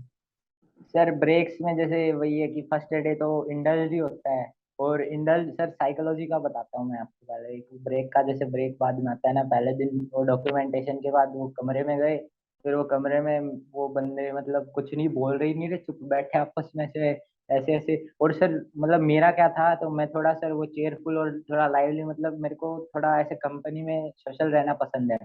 सर ब्रेक्स में जैसे वही है कि फर्स्ट डे तो इंडल्ज ही होता है। और इंडल्ज सर साइकोलॉजी का बताता हूँ मैं आपको। पहले एक ब्रेक का, जैसे ब्रेक बाद में आता है ना, पहले दिन वो डॉक्यूमेंटेशन के बाद वो कमरे में गए। फिर वो कमरे में वो बंदे मतलब कुछ नहीं बोल रहे, नहीं रहे, चुप बैठे आपस में से ऐसे ऐसे। और सर मतलब मेरा क्या था, तो मैं थोड़ा सर वो चेयरफुल और थोड़ा लाइवली, मतलब मेरे को थोड़ा ऐसे कंपनी में सोशल रहना पसंद है।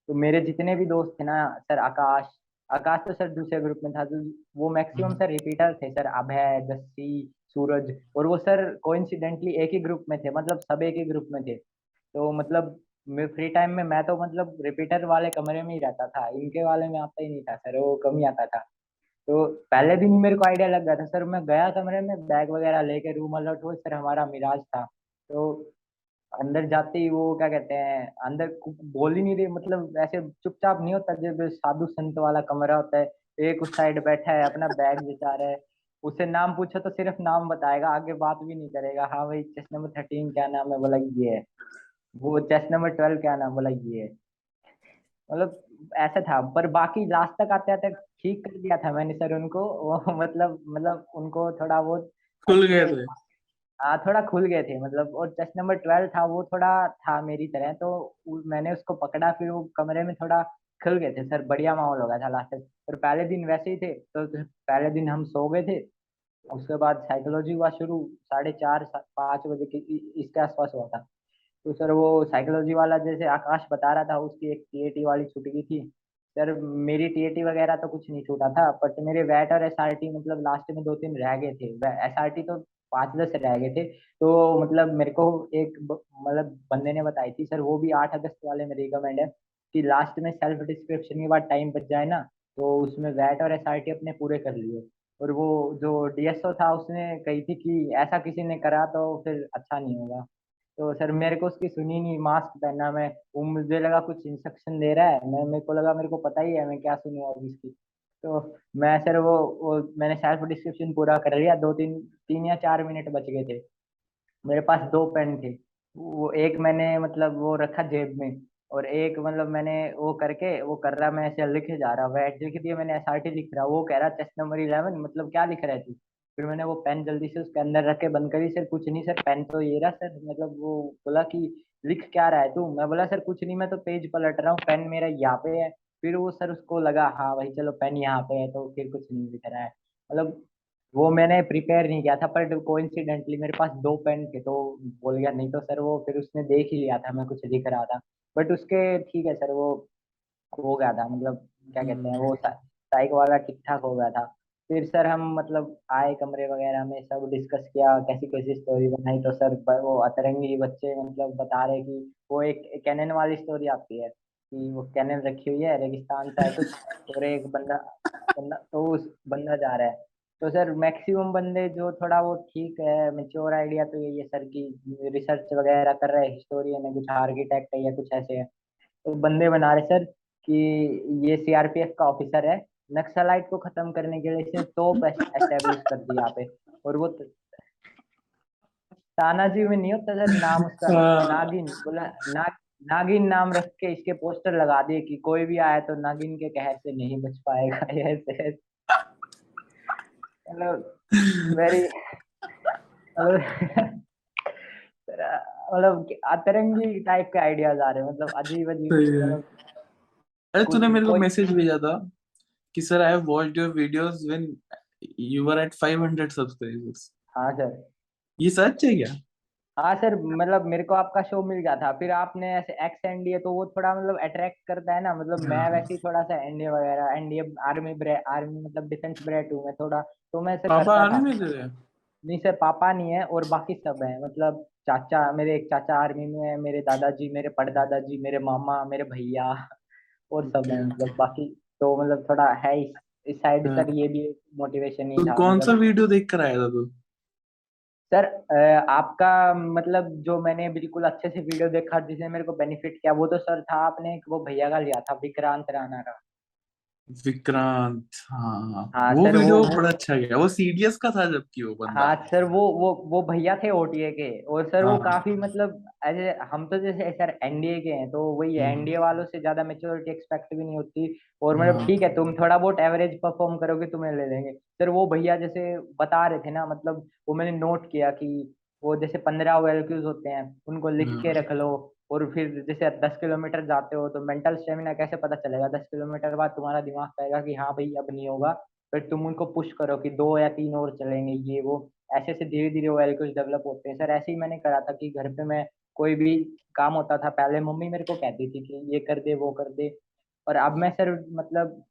तो मेरे जितने भी दोस्त थे ना सर, आकाश, आकाश तो सर दूसरे ग्रुप में था, तो वो मैक्सिमम सर रिपीटर थे सर, अभय, जस्सी, सूरज। और वो सर कोइंसिडेंटली एक ही ग्रुप में थे, मतलब सब एक ही ग्रुप में थे। तो मतलब मैं फ्री टाइम में मैं तो मतलब रिपीटर वाले कमरे में ही रहता था, इनके वाले में आता ही नहीं था सर, वो कम ही आता था। तो पहले दिन ही मेरे को आइडिया लग गया था सर, मैं गया कमरे में बैग वगैरह लेके, रूम अलर्ट हुए सर, हमारा मिराज था। तो अंदर जाते ही वो क्या कहते हैं, अंदर बोल ही नहीं रहे, मतलब ऐसे चुपचाप नहीं होता जब साधु संत वाला कमरा होता है। एक उस साइड बैठा है अपना बैग जचा रहा है। उससे नाम पूछो तो सिर्फ नाम बताएगा, आगे बात भी नहीं करेगा। हाँ भाई चेस नंबर 13 क्या नाम है, बोला ये है। वो चेस नंबर 12 क्या नाम, बोला ये है। मतलब ऐसा था, पर बाकी लास्ट तक आते आते ठीक कर दिया था मैंने सर उनको। वो मतलब उनको थोड़ा बहुत खुल गए अच्छे। थे? हाँ थोड़ा खुल गए थे मतलब। और टेस्ट नंबर 12 था, वो थोड़ा था मेरी तरह, तो मैंने उसको पकड़ा, फिर वो कमरे में थोड़ा खुल गए थे सर, बढ़िया माहौल हो गया था लास्ट तक। और पहले दिन वैसे ही थे, तो पहले दिन हम सो गए थे। उसके बाद साइकोलॉजी हुआ शुरू, 4:30 5 बजे की इसके आसपास हुआ था। तो सर वो साइकोलॉजी वाला जैसे आकाश बता रहा था, उसकी एक टीएटी वाली छूट गई थी। सर मेरी टीएटी वगैरह तो कुछ नहीं छूटा था, बट मेरे वैट और एसआरटी मतलब लास्ट में 2 3 रह गए थे। एसआरटी तो 5 10 रह गए थे। तो मतलब मेरे को एक मतलब बंदे ने बताई थी सर, वो भी 8 अगस्त वाले में रिकमेंड है कि लास्ट में सेल्फ डिस्क्रिप्शन के बाद टाइम बच जाए ना, तो उसमें वैट और एसआरटी अपने पूरे कर लिए। और वो जो डीएसओ था उसने कही थी कि ऐसा किसी ने करा तो फिर अच्छा नहीं होगा। तो सर मेरे को उसकी सुनी नहीं, मास्क पहना मैं। वो मुझे लगा कुछ इंस्ट्रक्शन दे रहा है, मैं मेरे को लगा मेरे को पता ही है मैं क्या सुनूंगा अभी इसकी। तो मैं सर वो मैंने सेल्फ डिस्क्रिप्शन पूरा कर लिया। 3 या 4 मिनट बच गए थे। मेरे पास 2 पेन थे। वो एक मैंने मतलब वो रखा जेब में, और एक मतलब मैंने वो करके वो कर रहा, मैं ऐसे लिखे जा रहा, वैट लिख दिया मैंने, एसआरटी लिख रहा, वो कह रहा चेस्ट नंबर 11 मतलब क्या लिख रहा है तू। फिर मैंने वो पेन जल्दी से उसके अंदर रख के बंद करी, सर कुछ नहीं सर, पेन तो ये रहा सर। मतलब वो बोला कि लिख क्या रहा है तू, मैं बोला सर कुछ नहीं, मैं तो पेज पलट रहा हूँ, पेन मेरा यहाँ पे है। फिर वो सर उसको लगा हाँ भाई चलो पेन यहाँ पे है, तो फिर कुछ नहीं लिख रहा है। मतलब वो मैंने प्रिपेयर नहीं किया था, पर कोइंसिडेंटली मेरे पास 2 पेन थे, तो बोल गया, नहीं तो सर वो फिर उसने देख ही लिया था मैं कुछ लिख रहा था। बट उसके ठीक है सर, वो हो गया था मतलब, क्या कहते हैं वो साइक वाला ठीक ठाक हो गया था। फिर सर हम मतलब आए कमरे वगैरह में, सब डिस्कस किया कैसी कैसी स्टोरी बनाई। तो सर वो अतरंगी बच्चे मतलब बता रहे कि वो एक कैनन वाली स्टोरी आती है कि वो कैनन रखी हुई है, रेगिस्तान सा है कुछ, और एक बंदा बंदा तो उस बंदा जा रहा है। तो सर मैक्सिमम बंदे जो थोड़ा वो ठीक है मेच्योर आइडिया, तो ये सर की रिसर्च वगैरह कर रहे हैं, हिस्टोरियन है, कुछ आर्किटेक्ट है या कुछ ऐसे है। तो बंदे बना रहे सर कि ये सीआरपीएफ का ऑफिसर है, नक्सलाइट को खत्म करने के लिए इसने तोप एस्टेब्लिश कर दी यहाँ पे। और वो तानाजी में नहीं होता सर नाम उसका, हाँ। नागिन बोला, नागिन नाम रख के इसके पोस्टर लगा दिए कि कोई भी आए तो नागिन के कहर से नहीं बच पाएगा। ऐसे ऐसे। मतलब वेरी मतलब मतलब अतरंगी टाइप के आइडियाज आ रहे हैं, मतलब अजीब अजीब सही है। मतलब। अरे तूने कुछ मेरे को कोई मैसेज भेजा था कि sir I have watched your videos when you were at 500 subscribers. हाँ सर। ये सच है क्या? हाँ सर मतलब मेरे को आपका शो मिल गया था, फिर आपने ऐसे एक्स एनडीए, तो वो थोड़ा मतलब अट्रैक्ट करता है ना, मतलब मैं वैसे ही थोड़ा सा एनडीए वगैरह, एनडीए आर्मी आर्मी मतलब डिफेंस ब्रेट हूँ मैं थोड़ा, तो मैं ऐसे पापा करता आर्मी था। में तेरे? नहीं सर पापा नहीं है, और बाकी सब है मतलब चाचा, मेरे एक चाचा आर्मी में है, मेरे दादाजी, मेरे परदादाजी, मेरे मामा, मेरे भैया, और सब ओके है ओके। मतलब बाकी। तो मतलब थोड़ा है इस साइड सर, ये भी एक मोटिवेशन ही तो था कौन सा मतलब। वीडियो देख कर आया था तू? सर आपका मतलब जो मैंने बिल्कुल अच्छे से वीडियो देखा जिसने मेरे को बेनिफिट किया वो तो सर था आपने वो भैया का लिया था विक्रांत राणा का। विक्रांत, हाँ हाँ वो सर वीडियो वो बड़ा अच्छा गया, वो सीडीएस का था जबकि वो बंदा। हाँ सर वो भैया थे ओटीए के। और सर वो हाँ। काफी मतलब ऐसे हम तो जैसे सर एनडीए के हैं तो वही हम्म, एनडीए वालों से ज्यादा मेच्योरिटी एक्सपेक्ट भी नहीं होती। और मतलब हाँ। ठीक है तुम थोड़ा बहुत एवरेज परफॉर्म करोगे तुम्हें ले लेंगे। सर वो भैया जैसे बता रहे थे ना मतलब वो मैंने नोट किया कि वो जैसे 15 OLQs होते हैं उनको लिख के हाँ। रख लो। और फिर जैसे 10 किलोमीटर जाते हो तो मेंटल स्टेमिना कैसे पता चलेगा 10 किलोमीटर बाद तुम्हारा दिमाग कहेगा कि हाँ भाई अब नहीं होगा। फिर तुम उनको पुश करो कि 2 या 3 और चलेंगे ये वो। ऐसे ऐसे धीरे धीरे वो एल्गोरिथम डेवलप होते हैं सर। ऐसे ही मैंने करा था कि घर पे मैं कोई भी काम होता था पहले मम्मी मेरे को कहती थी कि ये कर दे वो कर दे। और अब मैं सर मतलब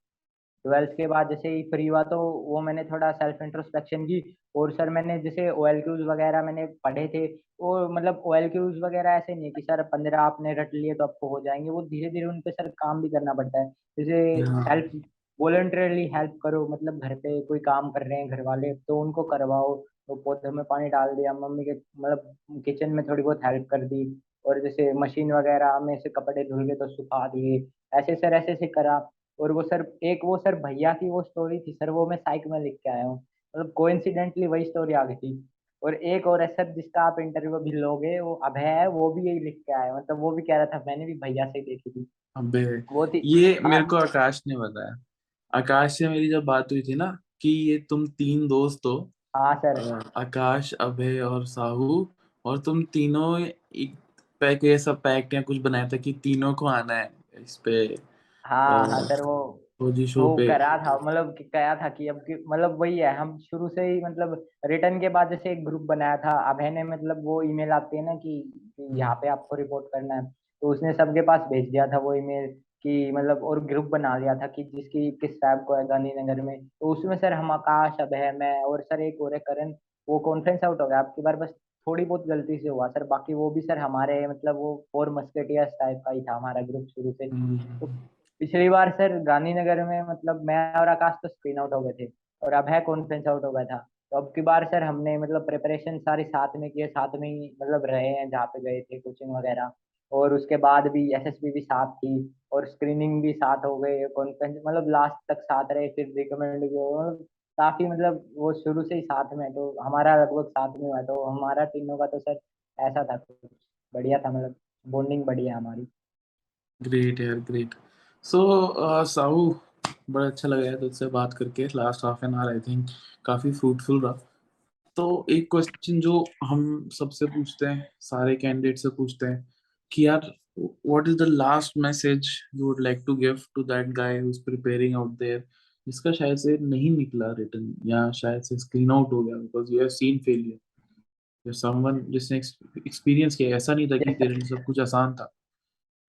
12th के बाद जैसे ही फ्री हुआ तो वो मैंने थोड़ा सेल्फ इंट्रोस्पेक्शन की। और सर मैंने जैसे OLQs वगैरह मैंने पढ़े थे। और मतलब OLQs वगैरह ऐसे नहीं है कि सर 15 आपने रट लिए तो आपको हो जाएंगे वो धीरे धीरे उन पे सर काम भी करना पड़ता है। जैसे हाँ। हेल्प वॉलंटरली हेल्प करो मतलब घर पे कोई काम कर रहे हैं घर वाले तो उनको करवाओ। तो पौधों में पानी डाल दिया मम्मी के मतलब किचन में थोड़ी बहुत हेल्प कर दी। और जैसे मशीन वगैरह में से कपड़े धुल गए तो सुखा दिए। ऐसे सर ऐसे ऐसे करा। और वो सर एक वो सर भैया की वो स्टोरी थी सर वो मैं साइक में लिख के आया हूँ। मतलब कोइंसिडेंटली वही स्टोरी आ गई थी। और एक और है सर जिसका आप इंटरव्यू भी लोगे वो अभय है वो भी यही लिख के आया है। मतलब वो भी कह रहा था मैंने भी भैया से ही देखी थी। अबे, वो थी। ये हाँ मेरे को आकाश ने बताया। आकाश से मेरी जब बात हुई थी ना, कि ये तुम तीन दोस्त हो, हाँ अ, सर। आकाश, अभय और साहू, और तुम तीनों एक पैक, ऐसा पैक्ट या कुछ बनाया था कि तीनों को आना है इस पे, हाँ हाँ सर फौजी शो वो पे। करा था मतलब कहा था कि अब मतलब वही है हम शुरू से ही मतलब रिटर्न के बाद जैसे एक ग्रुप बनाया था अभय ने मतलब वो ईमेल आती है ना कि यहाँ पे आपको रिपोर्ट करना है। तो उसने सबके पास भेज दिया था वो ईमेल कि मतलब और ग्रुप बना लिया था कि जिसकी किस टाइप को है गांधीनगर में। तो उसमें सर हम आकाश अभय मैं और सर एक और है करण। वो कॉन्फ्रेंस आउट हो गया आपकी बार बस थोड़ी बहुत गलती से हुआ सर बाकी वो भी सर हमारे मतलब वो फोर मस्केटियर्स टाइप का ही था हमारा ग्रुप शुरू से। तो हम्म, पिछली बार सर गांधीनगर में मतलब मैं और आकाश तो स्क्रीन आउट हो गए थे। और अभय कॉन्फ्रेंस आउट हो गया था। तो अब की बार सर हमने मतलब प्रिपरेशन सारी साथ में की है साथ में ही मतलब रहे हैं जहाँ पे गए थे कोचिंग वगैरह। और उसके बाद भी एसएसबी भी साथ थी। और स्क्रीनिंग भी साथ हो गई कॉन्फ्रेंस मतलब लास्ट तक साथ रहे फिर रिकमेंड भी हो मतलब काफी मतलब वो शुरू से ही साथ में है, तो हमारा लगभग साथ में हुआ है, तो हमारा तीनों का तो सर ऐसा था कुछ बढ़िया था मतलब बॉन्डिंग बढ़िया है हमारी। ग्रेट यार, ग्रेट। सो साहू, बड़ा अच्छा लगा यार तुझसे बात करके। Last half an hour I think काफी फ्रूटफुल रहा। तो एक क्वेश्चन जो हम सबसे पूछते हैं, सारे कैंडिडेट से पूछते हैं, कि यार what is the last message you would like to give to that guy who is preparing out there, जिसका शायद से नहीं निकला रिटर्न, या शायद से स्क्रीन आउट हो गया because you have seen failure, या समवन जिसने एक्सपीरियंस किया। ऐसा नहीं था कि यस तेरे लिए सब कुछ आसान था,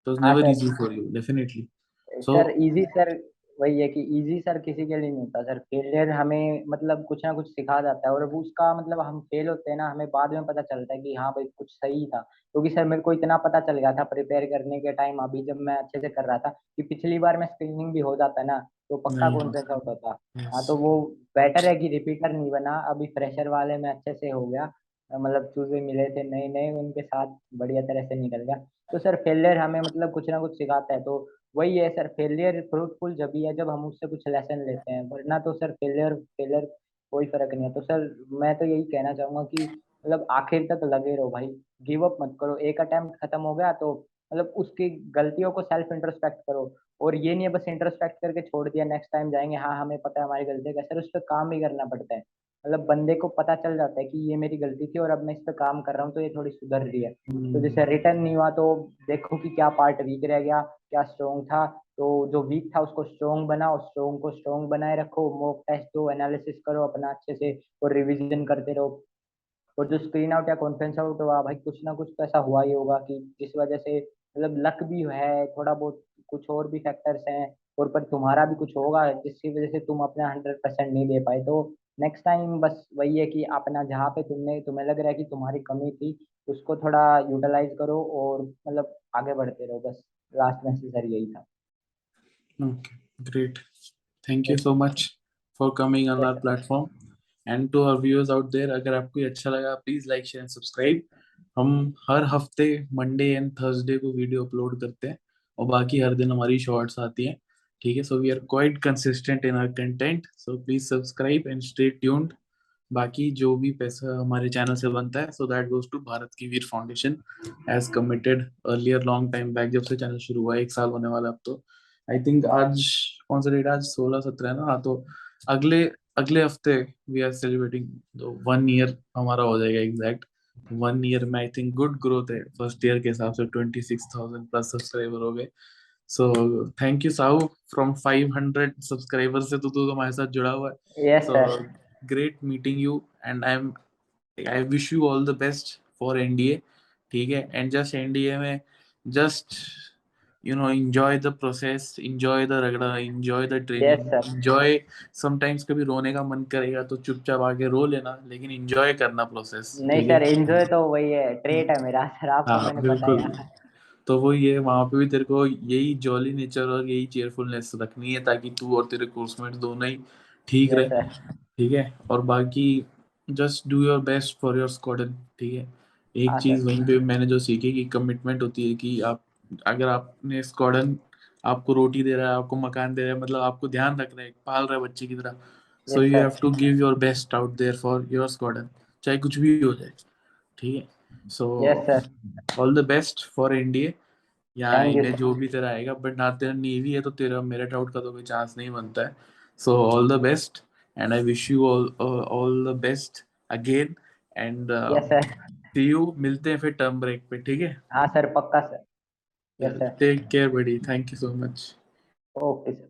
इट वाज हाँ never sir. Easy for you definitely. So sir easy sir वही है कि इजी सर किसी के लिए नहीं होता सर फेलियर हमें मतलब कुछ ना कुछ सिखा जाता है। और अब उसका मतलब हम फेल होते हैं ना हमें बाद में पता चलता है कि हाँ भाई कुछ सही था। क्योंकि सर मेरे को इतना पता चल गया था प्रिपेयर करने के टाइम अभी जब मैं अच्छे से कर रहा था कि पिछली बार में स्क्रीनिंग भी हो जाता है ना तो पक्का कॉन्फ्रेंस आउट होता। यस। हाँ तो वो बेटर है कि रिपीटर नहीं बना अभी फ्रेशर वाले में अच्छे से हो गया। मतलब चूजे मिले थे नए नए उनके साथ बढ़िया तरह से निकल गया। तो सर फेलियर हमें मतलब कुछ ना कुछ सिखाता है। तो वही है सर फेलियर फ्रूटफुल जब भी है जब हम उससे कुछ लेसन लेते हैं वरना तो सर फेलियर फेलियर कोई फर्क नहीं है। तो सर मैं तो यही कहना चाहूंगा कि मतलब आखिर तक लगे रहो भाई। गिव अप मत करो एक अटेम्प्ट खत्म हो गया तो मतलब उसकी गलतियों को सेल्फ इंट्रोस्पेक्ट करो। और ये नहीं है बस इंट्रोस्पेक्ट करके छोड़ दिया नेक्स्ट टाइम जाएंगे हाँ हमें पता है हमारी गलती है सर उस पर काम भी करना पड़ता है। मतलब बंदे को पता चल जाता है कि ये मेरी गलती थी और अब मैं इस पर काम कर रहा हूँ तो ये थोड़ी सुधर रही है। तो जैसे रिटर्न नहीं हुआ तो देखो कि क्या पार्ट वीक रह गया क्या स्ट्रोंग था। तो जो वीक था उसको स्ट्रोंग बनाओ स्ट्रोंग को स्ट्रोंग बनाए रखो मॉक टेस्ट दो एनालिसिस करो अपना अच्छे से और रिवीजन करते रहो। और जो स्क्रीन आउट या कॉन्फ्रेंस आउट हुआ भाई कुछ ना कुछ तो ऐसा हुआ ही होगा कि जिस वजह से मतलब लक भी है थोड़ा बहुत कुछ और भी फैक्टर्स हैं। और पर तुम्हारा भी कुछ होगा जिसकी वजह से तुम अपना 100% नहीं दे पाए। तो नेक्स्ट टाइम बस वही है कि अपना जहाँ पे तुम्हें लग रहा है कि तुम्हारी कमी थी उसको थोड़ा यूटिलाइज करो और मतलब आगे बढ़ते रहो बस। लास्ट मैसेज सर यही था। Okay, great. Thank you yes so much for coming on our platform. And to our viewers out there, अगर आपको ये अच्छा लगा please like share and subscribe. हम हर हफ्ते मंडे एंड थर्सडे को वीडियो अपलोड करते हैं और बाकी हर दिन हमारी शॉर्ट्स आती हैं, ठीक है। So we are quite consistent in our content, so please subscribe and stay tuned. बाकी जो भी पैसा हमारे चैनल से बनता है, so that goes to Bharat ki Veer foundation as committed earlier long time back, जब से चैनल शुरू हुआ है, 1 साल होने वाला अब तो। आई थिंक आज कौन सा डेट, आज 16-17 है ना, हाँ। तो अगले अगले हफ्ते वी आर सेलिब्रेटिंग 1 ईयर हमारा हो जाएगा एग्जैक्ट। 1 ईयर में आई थिंक गुड ग्रोथ है, फर्स्ट ईयर के हिसाब से 26,000 प्लस सब्सक्राइबर हो गए। So thank you Sahu, from 500 subscriber से तो हमारे साथ जुड़ा हुआ है। Yes so sir. Great meeting you and I wish you all the best for NDA, ठीक है। एंड जस्ट एनडीए में just enjoy the process, enjoy the रगड़ा, enjoy the yes training, sir. enjoy। sometimes कभी रोने का मन करेगा तो चुपचाप आके रो लेना, लेकिन enjoy करना प्रोसेस, नहीं ठीक है। सर, एंजॉय तो वही है, ट्रेट है मेरा सर, आपको हाँ मैंने बिल्कुल। बताया। तो वो ये वहां पे भी तेरे को यही जॉली नेचर और यही चेयरफुलनेस रखनी है, ताकि तू और तेरे कोर्समेट दोनों ही ठीक यस रहे, सर। ठीक है। और बाकी just do your best for your squadron, ठीक है। एक हाँ चीज सर। वहीं पे मैंने जो सीखी कि कमिटमेंट होती है कि आप, अगर आपने स्क्वाडन आपको रोटी दे रहा है, आपको मकान दे रहा है, मतलब आपको ध्यान रख रहा है, पाल रहा है बच्चे की तरह, so yes you have sir. To give your best out there for your squadron, चाहे कुछ भी हो जाए, ठीक है। So yes sir. All the best for India, या थैंक यू इंडिया सर। जो भी तेरा आएगा, बट ना तेरा नेवी है तो तेरा मेरिट आउट का तो कोई चांस नहीं बनता है। So all the best and I wish you all the best again and yes sir. See you, मिलते हैं फिर टर्म ब्रेक पे, ठीक है। हाँ सर, पक्का sir. Yes sir. Take care buddy, thank you so much. Okay sir.